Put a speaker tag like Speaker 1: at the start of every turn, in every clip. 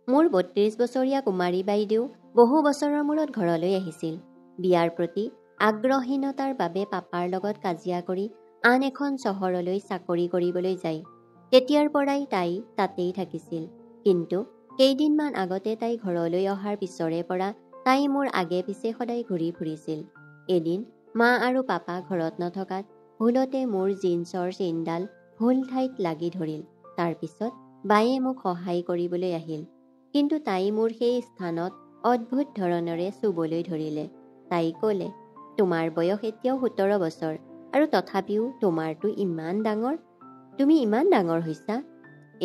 Speaker 1: মোৰ ৩২ বছৰীয়া কুমাৰী বাইদেউ বহু বছৰৰ মূৰত ঘৰলৈ আহিছিল। বিয়াৰ প্ৰতি আগ্ৰহীনতাৰ বাবে পাপাৰ লগত কাজিয়া কৰি আন এখন চহৰলৈ চাকৰি কৰিবলৈ যায়। তেতিয়াৰ পৰাই তাই তাতেই থাকিছিল। কিন্তু কেইদিনমান আগতে তাই ঘৰলৈ অহাৰ পিছৰে পৰা তাই মোৰ আগে পিছে সদায় ঘূৰি ফুৰিছিল। এদিন মা আৰু পাপা ঘৰত নথকাত ভুলতে মোৰ জিন্সৰ চেইনডাল ভুল ঠাইত লাগি ধৰিল। তাৰপিছত বায়ে মোক সহায় কৰিবলৈ আহিল। কিন্তু তাই মোৰ সেই স্থানত অদ্ভুত ধৰণেৰে চুবলৈ ধৰিলে। তাই ক'লে, তোমাৰ বয়স এতিয়াও ১৭ বছৰ আৰু তথাপিও তোমাৰটো ইমান ডাঙৰ, তুমি ইমান ডাঙৰ হৈছা।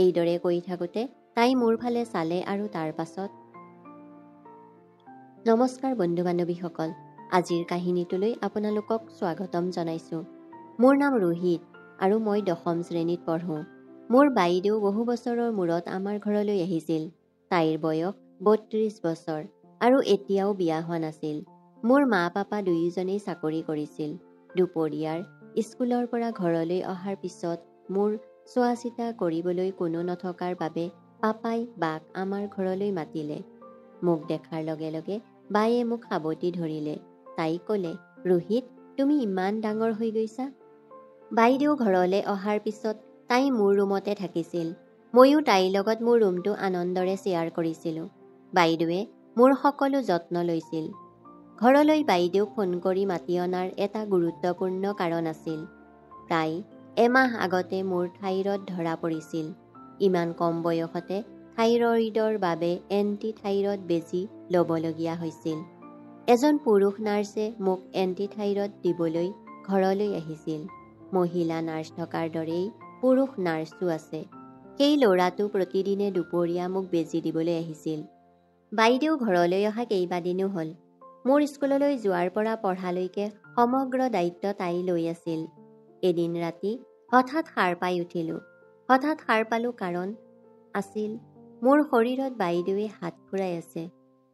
Speaker 1: এইদৰে কৈ থাকোঁতে তাই মোৰ ফালে চালে আৰু তাৰ পাছত। নমস্কাৰ বন্ধু বান্ধৱীসকল, আজিৰ কাহিনীটোলৈ আপোনালোকক স্বাগতম জনাইছোঁ। মোৰ নাম ৰোহিত আৰু মই ১০ম শ্ৰেণীত পঢ়োঁ। মোৰ বাইদেউ বহু বছৰৰ মূৰত আমাৰ ঘৰলৈ আহিছিল। তাইৰ বয়স ৩২ বছৰ আৰু এতিয়াও বিয়া হোৱা নাছিল। মোৰ মা পাপা দুয়োজনেই চাকৰি কৰিছিল। দুপৰীয়াৰ স্কুলৰ পৰা ঘৰলৈ অহাৰ পিছত মোৰ চোৱা চিতা কৰিবলৈ কোনো নথকাৰ বাবে পাপাই বাক আমাৰ ঘৰলৈ মাতিলে। মোক দেখাৰ লগে লগে বায়ে মোক সাবটি ধৰিলে। তাই ক'লে, ৰোহিত, তুমি ইমান ডাঙৰ হৈ গৈছা। বাইদেউ ঘৰলৈ অহাৰ পিছত তাই মোৰ ৰুমতে থাকিছিল। ময়ো তাইৰ লগত মোৰ ৰুমটো আনন্দৰে শ্বেয়াৰ কৰিছিলোঁ। বাইদেৱে মোৰ সকলো যত্ন লৈছিল। ঘৰলৈ বাইদেউক ফোন কৰি মাতি অনাৰ এটা গুৰুত্বপূৰ্ণ কাৰণ আছিল। প্ৰায় এমাহ আগতে মোৰ থাইৰয়ড ধৰা পৰিছিল। ইমান কম বয়সতে থাইৰয়ডৰ বাবে এণ্টি থাইৰয়ড বেজী ল'বলগীয়া হৈছিল। এজন পুৰুষ নাৰ্ছে মোক এণ্টি থাইৰয়ড দিবলৈ ঘৰলৈ আহিছিল। মহিলা নাৰ্ছ থকাৰ দৰেই পুৰুষ নাৰ্ছো আছে। সেই ল'ৰাটো প্ৰতিদিনে দুপৰীয়া মোক বেজী দিবলৈ আহিছিল। বাইদেউ ঘৰলৈ অহা কেইবাদিনো হ'ল। মোৰ স্কুললৈ যোৱাৰ পৰা পঢ়ালৈকে সমগ্ৰ দায়িত্ব তাই লৈ আছিল। এদিন ৰাতি হঠাৎ সাৰ পাই উঠিলোঁ। হঠাৎ সাৰ পালোঁ কাৰণ আছিল মোৰ শৰীৰত বাইদেৱে হাত ফুৰাই আছে।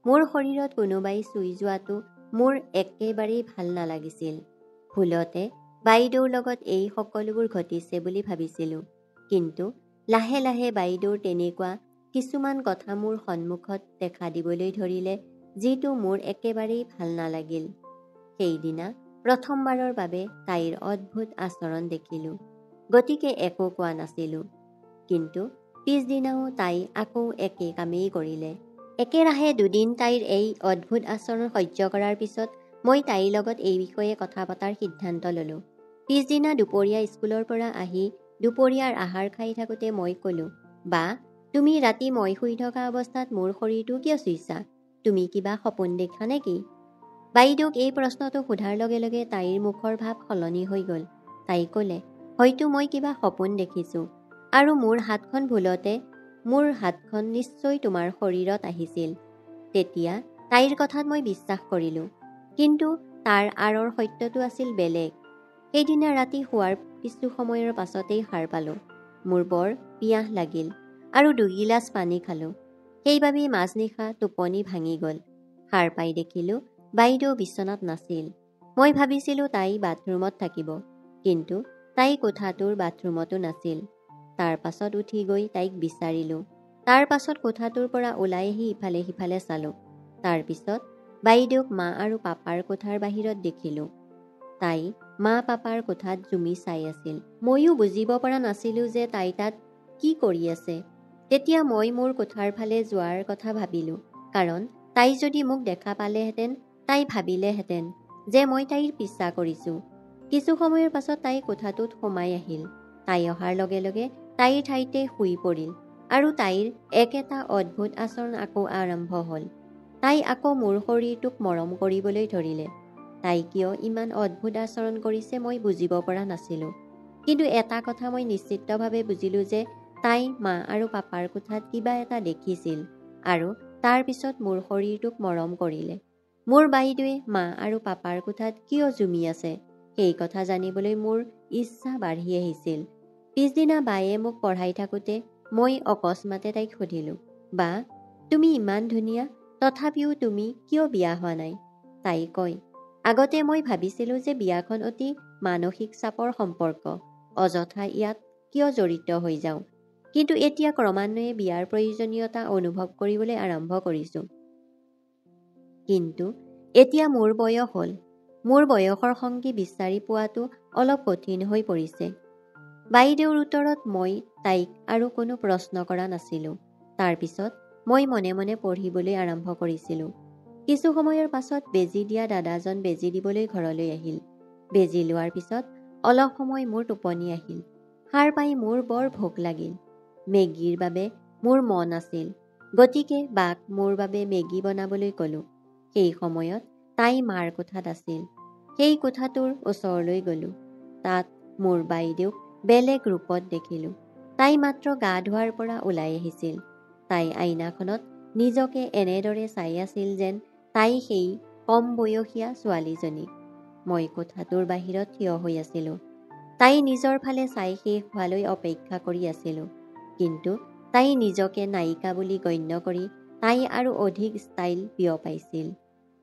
Speaker 1: মোৰ শৰীৰত কোনোবাই চুই যোৱাটো মোৰ একেবাৰেই ভাল নালাগিছিল। ভুলতে বাইদেউৰ লগত এই সকলোবোৰ ঘটিছে বুলি ভাবিছিলোঁ। কিন্তু লাহে লাহে বাইদেউৰ তেনেকুৱা কিছুমান কথা মোৰ সন্মুখত দেখা দিবলৈ ধৰিলে, যিটো মোৰ একেবাৰেই ভাল নালাগিল। সেইদিনা প্ৰথমবাৰৰ বাবে তাইৰ অদ্ভুত আচৰণ দেখিলোঁ। গতিকে একো কোৱা নাছিলোঁ। কিন্তু পিছদিনাও তাই আকৌ একে কামেই কৰিলে। একেৰাহে দুদিন তাইৰ এই অদ্ভুত আচৰণ সহ্য কৰাৰ পিছত মই তাইৰ লগত এই বিষয়ে কথা পতাৰ সিদ্ধান্ত ল'লোঁ। পিছদিনা দুপৰীয়া স্কুলৰ পৰা আহি দুপৰীয়াৰ আহাৰ খাই থাকোঁতে মই ক'লোঁ, বা, তুমি ৰাতি মই শুই থকা অৱস্থাত মোৰ শৰীৰটো কিয় চুইছা? তুমি কিবা সপোন দেখা নেকি? বাইদেউক এই প্ৰশ্নটো সোধাৰ লগে লগে তাইৰ মুখৰ ভাৱ সলনি হৈ গ'ল। তাই ক'লে, হয়তো মই কিবা সপোন দেখিছোঁ আৰু মোৰ হাতখন নিশ্চয় তোমাৰ শৰীৰত আহিছিল। তেতিয়া তাইৰ কথাত মই বিশ্বাস কৰিলোঁ। কিন্তু তাৰ আঁৰৰ সত্যটো আছিল বেলেগ। সেইদিনা ৰাতি শোৱাৰ কিছু সময়ৰ পাছতেই সাৰ পালোঁ। মোৰ বৰ পিয়াহ লাগিল আৰু ২ গিলাচ পানী খালোঁ। সেইবাবেই মাজনিশা টোপনি ভাঙি গ'ল। সাৰ পাই দেখিলোঁ বাইদেউ বিচনাত নাছিল। মই ভাবিছিলোঁ তাই বাথৰুমত থাকিব। কিন্তু তাই কোঠাটোৰ বাথৰুমতো নাছিল। তাৰ পাছত উঠি গৈ তাইক বিচাৰিলোঁ। তাৰ পাছত কোঠাটোৰ পৰা ওলাই আহি ইফালে সিফালে চালোঁ। তাৰ পিছত বাইদেউক মা আৰু পাপাৰ কোঠাৰ বাহিৰত দেখিলোঁ। তাই মা পাপাৰ কোঠাত জুমি চাই আছিল। ময়ো বুজিব পৰা নাছিলোঁ যে তাই তাত কি কৰি আছে। তেতিয়া মই মোৰ কোঠাৰ ফালে যোৱাৰ কথা ভাবিলোঁ। কাৰণ তাই যদি মোক দেখা পালেহেঁতেন, তাই ভাবিলেহেঁতেন যে মই তাইৰ পিছা কৰিছোঁ। কিছু সময়ৰ পাছত তাই কোঠাটোত সোমাই আহিল। তাই অহাৰ লগে লগে তাইৰ ঠাইতে শুই পৰিল আৰু তাইৰ একেটা অদ্ভুত আচৰণ আকৌ আৰম্ভ হ'ল। তাই আকৌ মোৰ শৰীৰটোক মৰম কৰিবলৈ ধৰিলে। তাই কিয় ইমান অদ্ভুত আচৰণ কৰিছে মই বুজিব পৰা নাছিলোঁ। কিন্তু এটা কথা মই নিশ্চিতভাৱে বুজিলোঁ যে তাই মা আৰু পাপাৰ কোঠাত কিবা এটা দেখিছিল আৰু তাৰ পিছত মোৰ শৰীৰটোক মৰম কৰিলে। মোৰ বাইদেৱে মা আৰু পাপাৰ কোঠাত কিয় জুমি আছে, সেই কথা জানিবলৈ মোৰ ইচ্ছা বাঢ়ি আহিছিল। পিছদিনা বায়ে মোক পঢ়াই থাকোঁতে মই অকস্মাতে তাইক সুধিলোঁ, বা, তুমি ইমান ধুনীয়া, তথাপিও তুমি কিয় বিয়া হোৱা নাই? তাই কয়, আগতে মই ভাবিছিলোঁ যে বিয়াখন অতি মানসিক চাপৰ সম্পৰ্ক, অযথা ইয়াত কিয় জড়িত হৈ যাওঁ। কিন্তু এতিয়া ক্ৰমান্বয়ে বিয়াৰ প্ৰয়োজনীয়তা অনুভৱ কৰিবলৈ আৰম্ভ কৰিছোঁ। কিন্তু এতিয়া মোৰ বয়স হ'ল। মোৰ বয়সৰ সংগী বিচাৰি পোৱাটো অলপ কঠিন হৈ পৰিছে। বাইদেউৰ উত্তৰত মই তাইক আৰু কোনো প্ৰশ্ন কৰা নাছিলোঁ। তাৰ পিছত মই মনে মনে পঢ়িবলৈ আৰম্ভ কৰিছিলোঁ। কিছু সময়ৰ পাছত বেজী দিয়া দাদাজন বেজী দিবলৈ ঘৰলৈ আহিল। বেজী লোৱাৰ পিছত অলপ সময় মোৰ টোপনি আহিল। সাৰ পাই মোৰ বৰ ভোক লাগিল। মেগীৰ বাবে মোৰ মন আছিল। গতিকে বাক মোৰ বাবে মেগী বনাবলৈ ক'লোঁ। সেই সময়ত তাই মাৰ কোঠাত আছিল। সেই কোঠাটোৰ ওচৰলৈ গ'লোঁ। তাত মোৰ বাইদেউক বেলেগ ৰূপত দেখিলোঁ। তাই মাত্ৰ গা ধোৱাৰ পৰা ওলাই আহিছিল। তাই আইনাখনত নিজকে এনেদৰে চাই আছিল যেন তাই সেই কম বয়সীয়া ছোৱালীজনী। মই কোঠাটোৰ বাহিৰত থিয় হৈ আছিলোঁ। তাই নিজৰ ফালে চাই শেষ হোৱালৈ অপেক্ষা কৰি আছিলোঁ। কিন্তু তাই নিজকে নায়িকা বুলি গণ্য কৰি তাই আৰু অধিক ষ্টাইল বিয়পাইছিল।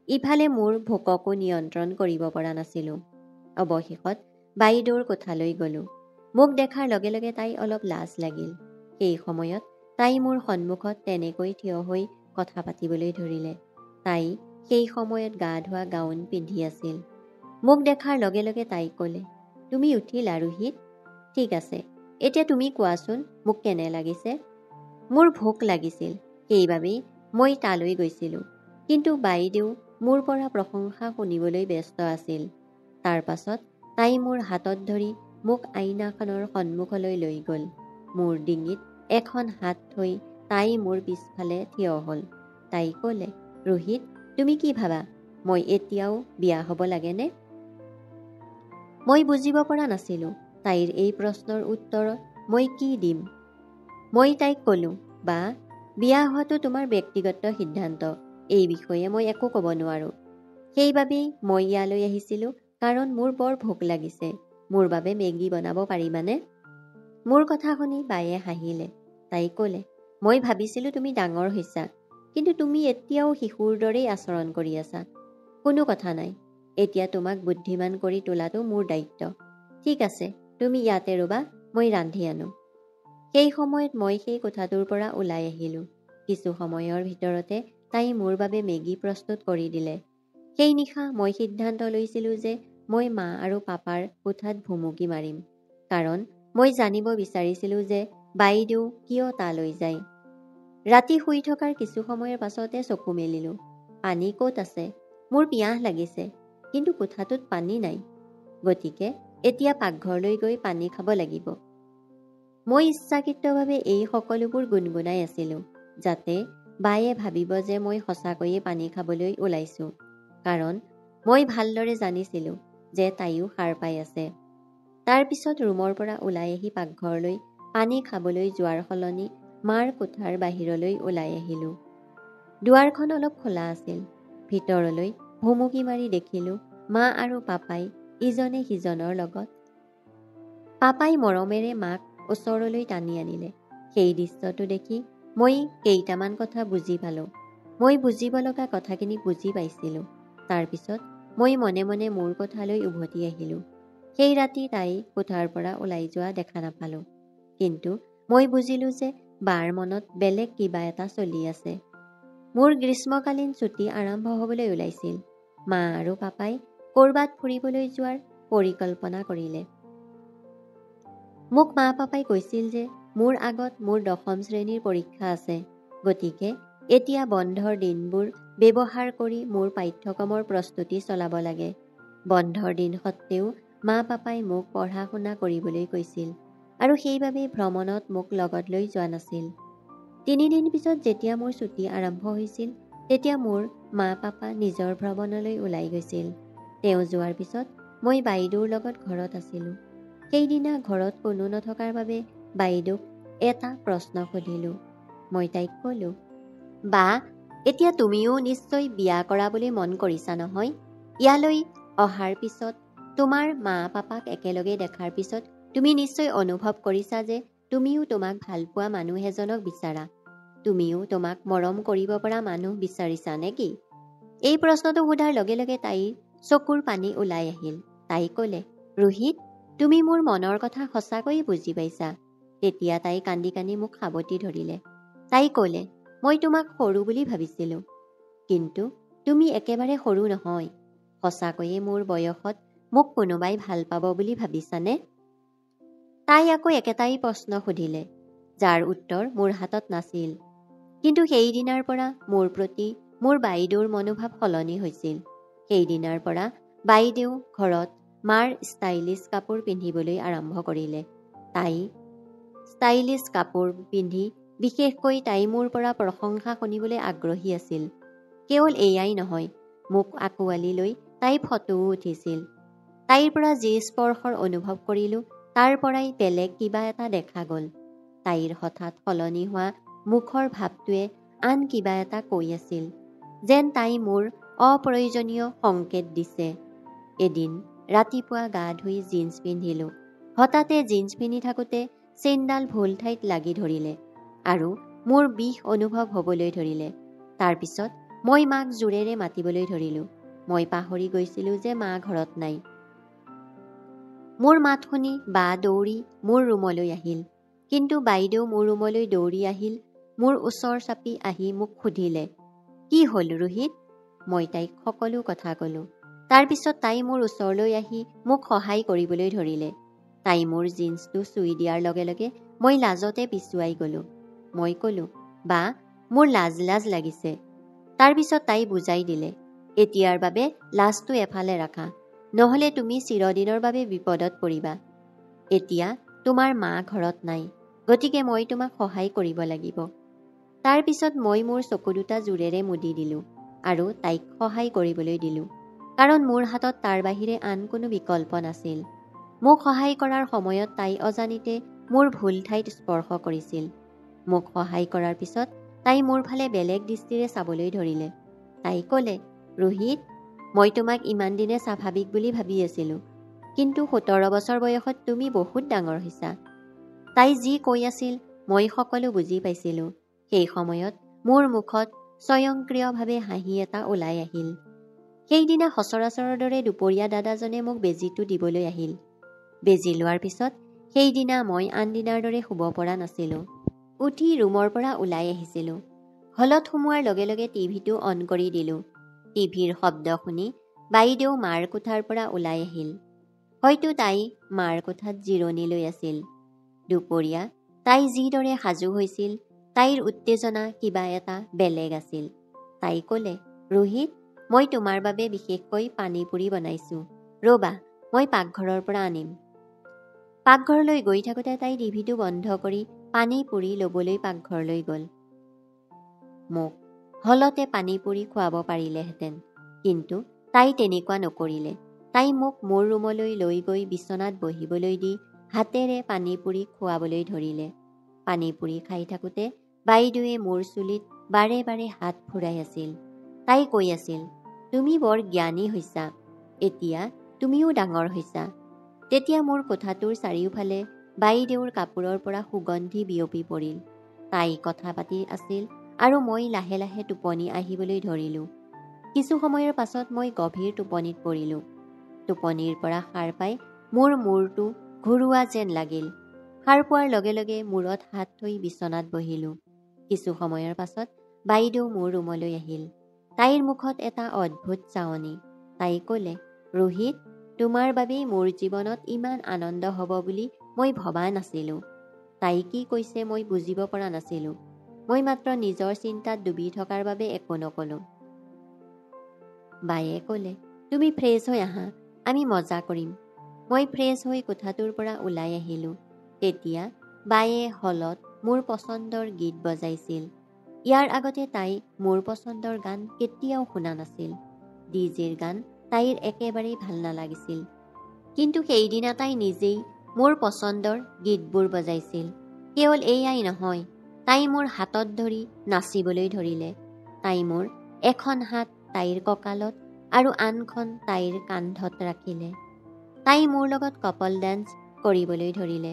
Speaker 1: ইফালে মোৰ ভোককো নিয়ন্ত্ৰণ কৰিব পৰা নাছিলোঁ। অৱশেষত বাইদেউৰ কোঠালৈ গ'লোঁ। মোক দেখাৰ লগে লগে তাই অলপ লাজ লাগিল। সেই সময়ত তাই মোৰ সন্মুখত তেনেকৈ থিয় হৈ কথা পাতিবলৈ ধৰিলে। তাই সেই সময়ত গা ধোৱা গাউন পিন্ধি আছিল। মোক দেখাৰ লগে লগে তাই ক'লে, তুমি উঠিলা ৰোহিত? ঠিক আছে, এতিয়া তুমি কোৱাচোন মোক কেনে লাগিছে? মোৰ ভোক লাগিছিল, সেইবাবেই মই তালৈ গৈছিলোঁ। কিন্তু বাইদেউ মোৰ পৰা প্ৰশংসা শুনিবলৈ ব্যস্ত আছিল। তাৰ পাছত তাই মোৰ হাতত ধৰি মোক আইনাখনৰ সন্মুখলৈ লৈ গ'ল। মোৰ ডিঙিত এখন হাত থৈ তাই মোৰ পিছফালে থিয় হ'ল। তাই ক'লে, ৰোহিত, তুমি কি ভাবা, মই এতিয়াও বিয়া হ'ব লাগেনে? মই বুজিব পৰা নাছিলোঁ তাইৰ এই প্ৰশ্নৰ উত্তৰ মই কি দিম। মই তাইক ক'লোঁ, বা, বিয়া হোৱাটো তোমাৰ ব্যক্তিগত সিদ্ধান্ত। এই বিষয়ে মই একো ক'ব নোৱাৰোঁ। সেইবাবেই মই ইয়ালৈ আহিছিলোঁ, কাৰণ মোৰ বৰ ভোক লাগিছে। মোৰ বাবে মেগী বনাব পাৰিবানে? মোৰ কথা শুনি বায়ে হাঁহিলে। তাই ক'লে, মই ভাবিছিলোঁ তুমি ডাঙৰ হৈছা, কিন্তু তুমি এতিয়াও শিশুৰ দৰেই আচৰণ কৰি আছা। কোনো কথা নাই, এতিয়া তোমাক বুদ্ধিমান কৰি তোলাটো মোৰ দায়িত্ব। ঠিক আছে, তুমি ইয়াতে ৰ'বা, মই ৰান্ধি আনো। সেই সময়ত মই সেই কোঠাটোৰ পৰা ওলাই আহিলোঁ। কিছু সময়ৰ ভিতৰতে তাই মোৰ বাবে মেগী প্ৰস্তুত কৰি দিলে। সেই নিশা মই সিদ্ধান্ত লৈছিলোঁ যে মই মা আৰু পাপাৰ কোঠাত ভুমুকি মাৰিম, কাৰণ মই জানিব বিচাৰিছিলোঁ যে বাইদেউ কিয় তালৈ যায়। ৰাতি শুই থকাৰ কিছু সময়ৰ পাছতে চকু মেলিলোঁ। পানী ক'ত আছে? মোৰ পিয়াহ লাগিছে, কিন্তু কোঠাটোত পানী নাই। গতিকে এতিয়া পাকঘৰলৈ গৈ পানী খাব লাগিব। মই ইচ্ছাকৃতভাৱে এই সকলোবোৰ গুণগুণাই আছিলোঁ, যাতে বায়ে ভাবিব যে মই সঁচাকৈয়ে পানী খাবলৈ ওলাইছোঁ, কাৰণ মই ভালদৰে জানিছিলোঁ যে তাইও সাৰ পাই আছে। তাৰ পিছত ৰুমৰ পৰা ওলাই আহি পাকঘৰলৈ পানী খাবলৈ যোৱাৰ সলনি মাৰ কোঠাৰ বাহিৰলৈ ওলাই আহিলোঁ। দুৱাৰখন অলপ খোলা আছিল। ভিতৰলৈ ভুমুকি মাৰি দেখিলোঁ মা আৰু পাপাই ইজনে সিজনৰ লগত। পাপাই মৰমেৰে মাক ওচৰলৈ টানি আনিলে। সেই দৃশ্যটো দেখি মই কেইটামান কথা বুজি পালোঁ। মই বুজিব লগা কথাখিনি বুজি পাইছিলোঁ। তাৰ পিছত মই মনে মনে মোৰ কোঠালৈ উভতি আহিলোঁ। সেই ৰাতি তাই কোঠাৰ পৰা ওলাই যোৱা দেখা নাপালোঁ। কিন্তু মই বুজিলোঁ যে বাৰ মনত বেলেগ কিবা এটা চলি আছে। মোৰ গ্ৰীষ্মকালীন ছুটী আৰম্ভ হ'বলৈ ওলাইছিল। মা আৰু পাপাই ক'ৰবাত ফুৰিবলৈ যোৱাৰ পৰিকল্পনা কৰিলে। মোক মা পাপাই কৈছিল যে মোৰ আগত মোৰ 10ম শ্ৰেণীৰ পৰীক্ষা আছে। গতিকে এতিয়া বন্ধৰ দিনবোৰ ব্যৱহাৰ কৰি মোৰ পাঠ্যক্ৰমৰ প্ৰস্তুতি চলাব লাগে। বন্ধৰ দিন সত্ত্বেও মা পাপাই মোক পঢ়া শুনা কৰিবলৈ কৈছিল আৰু সেইবাবে ভ্ৰমণত মোক লগত লৈ যোৱা নাছিল। 3 দিন পিছত যেতিয়া মোৰ ছুটী আৰম্ভ হৈছিল, তেতিয়া মোৰ মা পাপা নিজৰ ভ্ৰমণলৈ ওলাই গৈছিল। তেওঁ যোৱাৰ পিছত মই বাইদেউৰ লগত ঘৰত আছিলোঁ। সেইদিনা ঘৰত কোনো নথকাৰ বাবে বাইদেউক এটা প্ৰশ্ন সুধিলোঁ। মই তাইক ক'লোঁ, বা, এতিয়া তুমিও নিশ্চয় বিয়া কৰাবলৈ মন কৰিছা নহয়? ইয়ালৈ অহাৰ পিছত তোমাৰ মা পাপাক একেলগে দেখাৰ পিছত তুমি নিশ্চয় অনুভৱ কৰিছা যে তুমিও তোমাক ভাল পোৱা মানুহ এজনক বিচাৰা। তুমিও তোমাক মৰম কৰিব পৰা মানুহ বিচাৰিছা নেকি? এই প্ৰশ্নটো সোধাৰ লগে লগে তাইৰ চকুৰ পানী ওলাই আহিল। তাই ক'লে, ৰোহিত, তুমি মোৰ মনৰ কথা সঁচাকৈয়ে বুজি পাইছা। তেতিয়া তাই কান্দি কান্দি মোক সাৱটি ধৰিলে। তাই ক'লে, মই তোমাক সৰু বুলি ভাবিছিলোঁ, কিন্তু তুমি একেবাৰে সৰু নহয়। সঁচাকৈয়ে মোৰ বয়সত মোক কোনোবাই ভাল পাব বুলি ভাবিছানে? তাই আকৌ একেটাই প্ৰশ্ন সুধিলে, যাৰ উত্তৰ মোৰ হাতত নাছিল। কিন্তু সেইদিনাৰ পৰা মোৰ প্ৰতি মোৰ বাইদেউৰ মনোভাৱ সলনি হৈছিল। সেইদিনাৰ পৰা বাইদেউ ঘৰত মাৰ ষ্টাইলিছ কাপোৰ পিন্ধিবলৈ আৰম্ভ কৰিলে। তাই ষ্টাইলিছ কাপোৰ পিন্ধি বিশেষকৈ তাই মোৰ পৰা প্ৰশংসা শুনিবলৈ আগ্ৰহী আছিল। কেৱল এয়াই নহয়, মোক আঁকোৱালি লৈ তাই ফটোও উঠিছিল। তাইৰ পৰা যি স্পৰ্শৰ অনুভৱ কৰিলোঁ, তাৰ পৰাই বেলেগ কিবা এটা দেখা গ'ল। তাইৰ হঠাৎ সলনি হোৱা মুখৰ ভাৱটোৱে আন কিবা এটা কৈ আছিল, যেন তাই মোৰ অপ্ৰয়োজনীয় সংকেত দিছে। এদিন ৰাতিপুৱা গা ধুই জিন্স পিন্ধিলোঁ। হঠাতে জিন্স পিন্ধি থাকোঁতে চেইনডাল ভুল ঠাইত লাগি ধৰিলে আৰু মোৰ বিষ অনুভৱ হ'বলৈ ধৰিলে। তাৰপিছত মই মাক জোৰেৰে মাতিবলৈ ধৰিলোঁ। মই পাহৰি গৈছিলোঁ যে মা ঘৰত নাই। মোৰ মাত শুনি বা দৌৰি মোৰ ৰুমলৈ আহিল। কিন্তু বাইদেউ মোৰ ৰুমলৈ দৌৰি আহিল, মোৰ ওচৰ চাপি আহি মোক সুধিলে, কি হ'ল ৰোহিত? মই তাইক সকলো কথা ক'লোঁ। তাৰপিছত তাই মোৰ ওচৰলৈ আহি মোক সহায় কৰিবলৈ ধৰিলে। তাই মোৰ জিন্সটো চুই দিয়াৰ লগে লগে মই লাজতে পিছুৱাই গ'লোঁ। মই ক'লোঁ, বা মোৰ লাজ লাজ লাগিছে। তাৰপিছত তাই বুজাই দিলে, এতিয়াৰ বাবে লাজটো এফালে ৰাখা, নহ'লে তুমি চিৰদিনৰ বাবে বিপদত পৰিবা। এতিয়া তোমাৰ মা ঘৰত নাই, গতিকে মই তোমাক সহায় কৰিব লাগিব। তাৰপিছত মই মোৰ চকু দুটা জোৰেৰে মুদি দিলোঁ আৰু তাইক সহায় কৰিবলৈ দিলোঁ, কাৰণ মোৰ হাতত তাৰ বাহিৰে আন কোনো বিকল্প নাছিল। মোক সহায় কৰাৰ সময়ত তাই অজানিতে মোৰ ভুল ঠাইত স্পৰ্শ কৰিছিল। মোক সহায় কৰাৰ পিছত তাই মোৰ ফালে বেলেগ দৃষ্টিৰে চাবলৈ ধৰিলে। তাই ক'লে, ৰোহিত, মই তোমাক ইমান দিনে স্বাভাৱিক বুলি ভাবি আছিলোঁ, কিন্তু 17 বছৰ বয়সত তুমি বহুত ডাঙৰ হৈছা। তাই যি কৈ আছিল মই সকলো বুজি পাইছিলোঁ। সেই সময়ত মোৰ মুখত স্বয়ংক্ৰিয়ভাৱে হাঁহি এটা ওলাই আহিল। সেইদিনা সচৰাচৰৰ দৰে দুপৰীয়া দাদাজনে মোক বেজীটো দিবলৈ আহিল। বেজী লোৱাৰ পিছত সেইদিনা মই আন দিনাৰ দৰে শুব পৰা নাছিলোঁ। উঠি ৰুমৰ পৰা ওলাই আহিছিলোঁ। হলত সোমোৱাৰ লগে লগে টিভিটো অন কৰি দিলোঁ। টিভিৰ শব্দ শুনি বাইদেউ মাৰ কোঠাৰ পৰা ওলাই আহিল। হয়তো তাই মাৰ কোঠাত জিৰণি লৈ আছিল। দুপৰীয়া তাই যিদৰে সাজু হৈছিল, তাইৰ উত্তেজনা কিবা এটা বেলেগ আছিল। তাই ক'লে, ৰোহিত, মই তোমাৰ বাবে বিশেষকৈ পানী পুৰি বনাইছোঁ, ৰ'বা মই পাকঘৰৰ পৰা আনিম। পাকঘৰলৈ গৈ থাকোঁতে তাই টিভিটো বন্ধ কৰি পানী পুৰি ল'বলৈ পাকঘৰলৈ গ'ল। মোক হলতে পানী পুৰি খুৱাব পাৰিলেহেঁতেন, কিন্তু তাই তেনেকুৱা নকৰিলে। তাই মোক মোৰ ৰুমলৈ লৈ গৈ বিচনাত বহিবলৈ দি হাতেৰে পানী পুৰি খুৱাবলৈ ধৰিলে। পানী পুৰি খাই থাকোঁতে বাইদেৱে মোৰ চুলিত বাৰে বাৰে হাত ফুৰাই আছিল। তাই কৈ আছিল, তুমি বৰ জ্ঞানী হৈছা, এতিয়া তুমিও ডাঙৰ হৈছা। তেতিয়া মোৰ কোঠাটোৰ চাৰিওফালে বাইদেউৰ কাপোৰৰ পৰা সুগন্ধি বিয়পি পৰিল। তাই কথা পাতি আছিল আৰু মই লাহে লাহে টোপনি আহিবলৈ ধৰিলোঁ। কিছু সময়ৰ পাছত মই গভীৰ টোপনিত পৰিলোঁ। টোপনিৰ পৰা সাৰ পাই মোৰ মূৰটো ঘূৰোৱা যেন লাগিল। সাৰ পোৱাৰ লগে লগে মূৰত হাত থৈ বিচনাত বহিলোঁ। কিছু সময়ৰ পাছত বাইদেউ মোৰ ৰুমলৈ আহিল। তাইৰ মুখত এটা অদ্ভুত চাৱনি। তাই ক'লে, ৰোহিত, তোমাৰ বাবেই মোৰ জীৱনত ইমান আনন্দ হ'ব বুলি মই ভবা নাছিলোঁ। তাই কি কৈছে মই বুজিব পৰা নাছিলোঁ। মই মাত্ৰ নিজৰ চিন্তাত ডুবি থকাৰ বাবে একো নক'লোঁ। বায়ে ক'লে, তুমি ফ্ৰেছ হৈ আহা, আমি মজা কৰিম। মই ফ্ৰেছ হৈ কোঠাটোৰ পৰা ওলাই আহিলোঁ। তেতিয়া বায়ে হলত মোৰ পচন্দৰ গীত বজাইছিল। ইয়াৰ আগতে তাই মোৰ পচন্দৰ গান কেতিয়াও শুনা নাছিল। ডিজেৰ গান তাইৰ একেবাৰেই ভাল নালাগিছিল। কিন্তু সেইদিনা তাই নিজেই মোৰ পচন্দৰ গীতবোৰ বজাইছিল। কেৱল এয়াই নহয়, তাই মোৰ হাতত ধৰি নাচিবলৈ ধৰিলে। তাই মোৰ এখন হাত তাইৰ কঁকালত আৰু আনখন তাইৰ কান্ধত ৰাখিলে। তাই মোৰ লগত কপল ডান্স কৰিবলৈ ধৰিলে।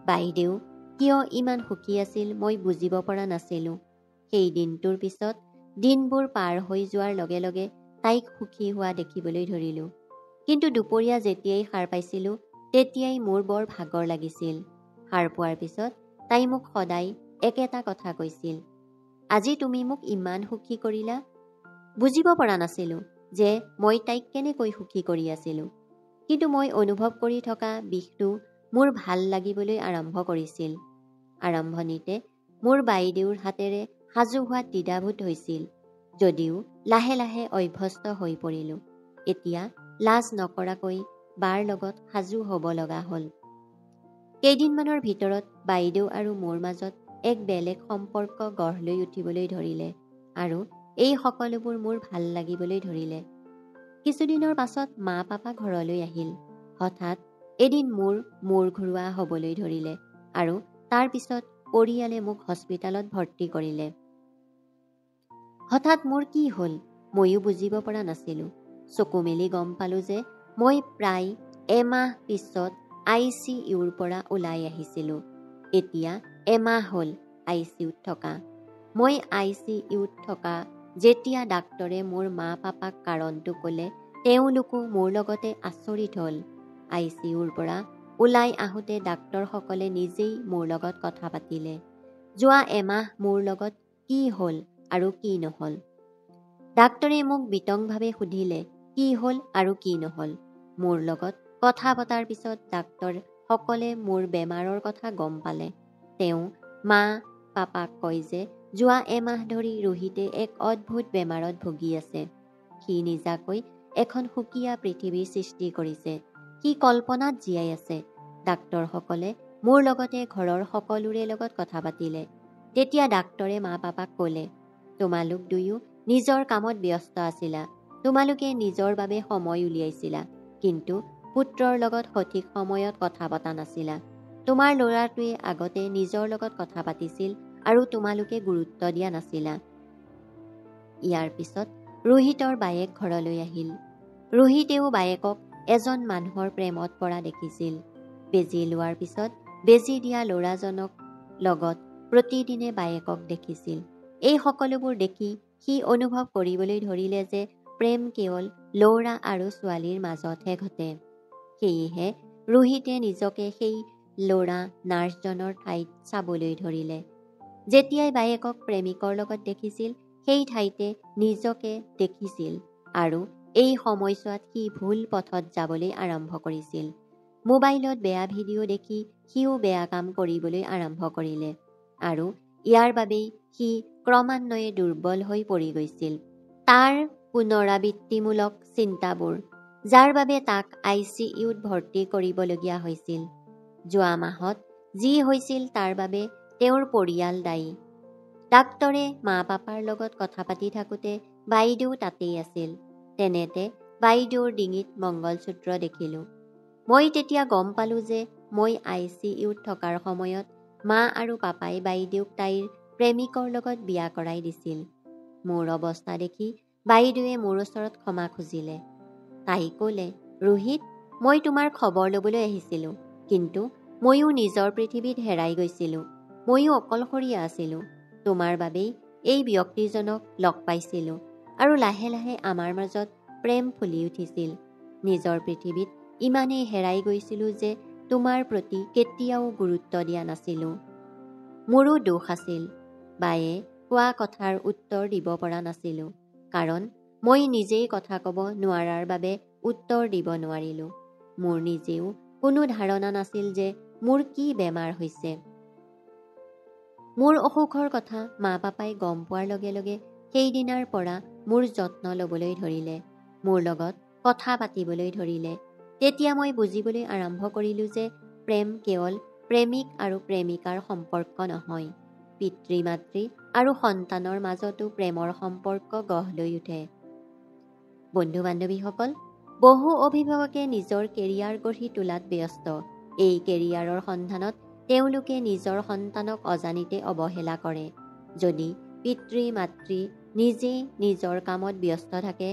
Speaker 1: বাইদেউ কিয় ইমান সুখী আছিল মই বুজিব পৰা নাছিলোঁ। সেই দিনটোৰ পিছত দিনবোৰ পাৰ হৈ যোৱাৰ লগে লগে তাইক সুখী হোৱা দেখিবলৈ ধৰিলোঁ। কিন্তু দুপৰীয়া যেতিয়াই সাৰ পাইছিলোঁ, তেতিয়াই মোৰ বৰ ভাগৰ লাগিছিল। সাৰ পোৱাৰ পিছত তাই মোক সদায় একেটা কথা কৈছিল, আজি তুমি মোক ইমান সুখী কৰিলা। বুজিব পৰা নাছিলোঁ যে মই তাইক কেনেকৈ সুখী কৰি আছিলোঁ, কিন্তু মই অনুভৱ কৰি থকা বিষটো মোৰ ভাল লাগিবলৈ আৰম্ভ কৰিছিল। আৰম্ভণিতে মোৰ বাইদেউৰ হাতেৰে সাজু হোৱাত দ্বিধাবোধ হৈছিল, যদিও লাহে লাহে অভ্যস্ত হৈ পৰিলোঁ। এতিয়া লাজ নকৰাকৈ বাৰ লগত সাজু হ'ব লগা হ'ল। কেইদিনমানৰ ভিতৰত বাইদেউ আৰু মোৰ মাজত এক বেলেগ সম্পৰ্ক গঢ় লৈ উঠিবলৈ ধৰিলে আৰু এই সকলোবোৰ মোৰ ভাল লাগিবলৈ ধৰিলে। কিছুদিনৰ পাছত মা পাপা ঘৰলৈ আহিল। হঠাৎ এদিন মোৰ মূৰ ঘূৰোৱা হ'বলৈ ধৰিলে আৰু তাৰ পিছত পৰিয়ালে মোক হস্পিটালত ভৰ্তি কৰিলে। হঠাৎ মোৰ কি হ'ল ময়ো বুজিব পৰা নাছিলোঁ। চকু মেলি গম পালোঁ যে মই প্ৰায় এমাহ পিছত ICUৰ পৰা ওলাই আহিছিলোঁ। এতিয়া এমাহ হ'ল ICUত থকা। মই ICUত থকা যেতিয়া ডাক্তৰে মোৰ মা পাপাক কাৰণটো ক'লে, তেওঁলোকো মোৰ লগতে আচৰিত হ'ল। ICUৰ পৰা ওলাই আহোঁতে ডাক্তৰসকলে নিজেই মোৰ লগত কথা পাতিলে। যোৱা এমাহ মোৰ লগত কি হ'ল আৰু কি নহ'ল। ডাক্তৰে মোক বিতংভাৱে সুধিলে কি হ'ল আৰু কি নহ'ল। মোৰ লগত কথা পতাৰ পিছত ডাক্তৰসকলে মোৰ বেমাৰৰ কথা গম পালে। তেওঁ মা পাপাক কয় যে যোৱা এমাহ ধৰি ৰোহিতে এক অদ্ভুত বেমাৰত ভুগি আছে। সি নিজাকৈ এখন সুকীয়া পৃথিৱীৰ সৃষ্টি কৰিছে। সি কল্পনাত জীয়াই আছে। ডাক্তৰসকলে মোৰ লগতে ঘৰৰ সকলোৰে লগত কথা পাতিলে। তেতিয়া ডাক্তৰে মা পাপাক ক'লে, তোমালোক দুয়ো নিজৰ কামত ব্যস্ত আছিলা। তোমালোকে নিজৰ বাবে সময় উলিয়াইছিলা, কিন্তু পুত্ৰৰ লগত সঠিক সময়ত কথা পতা নাছিলা। তোমাৰ ল'ৰাটোৱে আগতে নিজৰ লগত কথা পাতিছিল আৰু তোমালোকে গুৰুত্ব দিয়া নাছিলা। ইয়াৰ পিছত ৰোহিতৰ বায়েক ঘৰলৈ আহিল। ৰোহিতেও বায়েকক এজন মানুহৰ প্ৰেমত পৰা দেখিছিল। বেজী লোৱাৰ পিছত বেজী দিয়া ল'ৰাজনক লগত প্ৰতিদিনে বায়েকক দেখিছিল। এই সকলোবোৰ দেখি সি অনুভৱ কৰিবলৈ ধৰিলে যে প্ৰেম কেৱল ল'ৰা আৰু ছোৱালীৰ মাজতহে ঘটে। সেয়েহে ৰোহিতে নিজকে সেই ল'ৰা নাৰ্ছজনৰ ঠাইত চাবলৈ ধৰিলে। যেতিয়াই বায়েকক প্ৰেমিকৰ লগত দেখিছিল, সেই ঠাইতে নিজকে দেখিছিল আৰু এই সময়ছোৱাত সি ভুল পথত যাবলৈ আৰম্ভ কৰিছিল। মোবাইলত বেয়া ভিডিঅ' দেখি সিও বেয়া কাম কৰিবলৈ আৰম্ভ কৰিলে আৰু ইয়াৰ বাবেই সি ক্ৰমান্বয়ে দুৰ্বল হৈ পৰি গৈছিল। তাৰ পুনৰাবৃত্তিমূলক চিন্তাবোৰ, যাৰ বাবে তাক ICUত ভৰ্তি কৰিবলগীয়া হৈছিল। যোৱা মাহত যি হৈছিল তাৰ বাবে তেওঁৰ পৰিয়াল দায়ী। ডাক্তৰে মা পাপাৰ লগত কথা পাতি থাকোঁতে বাইদেউ তাতেই আছিল। তেনেতে বাইদেউৰ ডিঙিত মংগলসূত্ৰ দেখিলোঁ। মই তেতিয়া গম পালোঁ যে মই ICUত থকাৰ সময়ত মা আৰু পাপাই বাইদেউক তাইৰ প্ৰেমিকৰ লগত বিয়া কৰাই দিছিল। মোৰ অৱস্থা দেখি বাইদেৱে মোৰ ওচৰত ক্ষমা খুজিলে। তাই ক'লে, ৰোহিত, মই তোমাৰ খবৰ ল'বলৈ আহিছিলোঁ, কিন্তু ময়ো নিজৰ পৃথিৱীত হেৰাই গৈছিলোঁ। ময়ো অকলশৰীয়া আছিলোঁ। তোমাৰ বাবেই এই ব্যক্তিজনক লগ পাইছিলোঁ আৰু লাহে লাহে আমাৰ মাজত প্ৰেম ফুলি উঠিছিল। নিজৰ পৃথিৱীত ইমানেই হেৰাই গৈছিলোঁ যে তোমাৰ প্ৰতি কেতিয়াও গুৰুত্ব দিয়া নাছিলোঁ। মোৰো দোষ আছিল। বায়ে কোৱা কথাৰ উত্তৰ দিব পৰা নাছিলোঁ, কাৰণ মই নিজেই কথা ক'ব নোৱাৰাৰ বাবে উত্তৰ দিব নোৱাৰিলোঁ। মোৰ নিজেও কোনো ধাৰণা নাছিল যে মোৰ কি বেমাৰ হৈছে। মোৰ অসুখৰ কথা মা পাপাই গম পোৱাৰ লগে লগে সেইদিনাৰ পৰা মোৰ যত্ন ল'বলৈ ধৰিলে, মোৰ লগত কথা পাতিবলৈ ধৰিলে। তেতিয়া মই বুজিবলৈ আৰম্ভ কৰিলোঁ যে প্ৰেম কেৱল প্ৰেমিক আৰু প্ৰেমিকাৰ সম্পৰ্ক নহয়। পিতৃ মাতৃ আৰু সন্তানৰ মাজতো প্ৰেমৰ সম্পৰ্ক গঢ় লৈ উঠে। বন্ধু বান্ধৱীসকল, বহু অভিভাৱকে নিজৰ কেৰিয়াৰ গঢ়ি তোলাত ব্যস্ত। এই কেৰিয়াৰৰ সন্ধানত তেওঁলোকে নিজৰ সন্তানক অজানিতে অৱহেলা কৰে। যদি পিতৃ মাতৃ নিজেই নিজৰ কামত ব্যস্ত থাকে,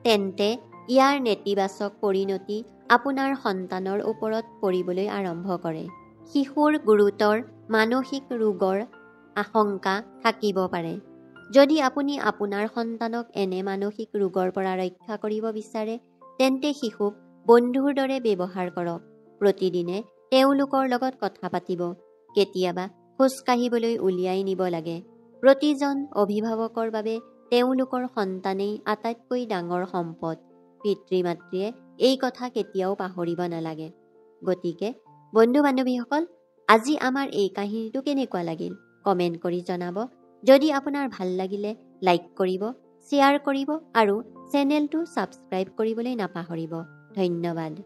Speaker 1: তেন্তে ইয়াৰ নেতিবাচক পৰিণতি আপোনাৰ সন্তানৰ ওপৰত পৰিবলৈ আৰম্ভ কৰে। শিশুৰ গুৰুতৰ মানসিক ৰোগৰ আশংকা থাকিব পাৰে। যদি আপুনি আপোনাৰ সন্তানক এনে মানসিক ৰোগৰ পৰা ৰক্ষা কৰিব বিচাৰে, তেন্তে শিশুক বন্ধুৰ দৰে ব্যৱহাৰ কৰক। প্ৰতিদিনে তেওঁলোকৰ লগত কথা পাতিব, কেতিয়াবা খোজ কাঢ়িবলৈ উলিয়াই নিব লাগে। প্ৰতিজন অভিভাৱকৰ বাবে তেওঁলোকৰ সন্তানেই আটাইতকৈ ডাঙৰ সম্পদ। পিতৃ মাতৃয়ে এই কথা কেতিয়াও পাহৰিব নালাগে। গতিকে বন্ধু-বান্ধৱীসকল, আজি আমাৰ এই কাহিনীটো কেনেকুৱা লাগিল কমেণ্ট কৰি জনাব। যদি আপোনাৰ ভাল লাগিলে লাইক কৰিব, শ্বেয়াৰ কৰিব আৰু চেনেলটো ছাবস্ক্ৰাইব কৰিবলৈ নাপাহৰিব। ধন্যবাদ।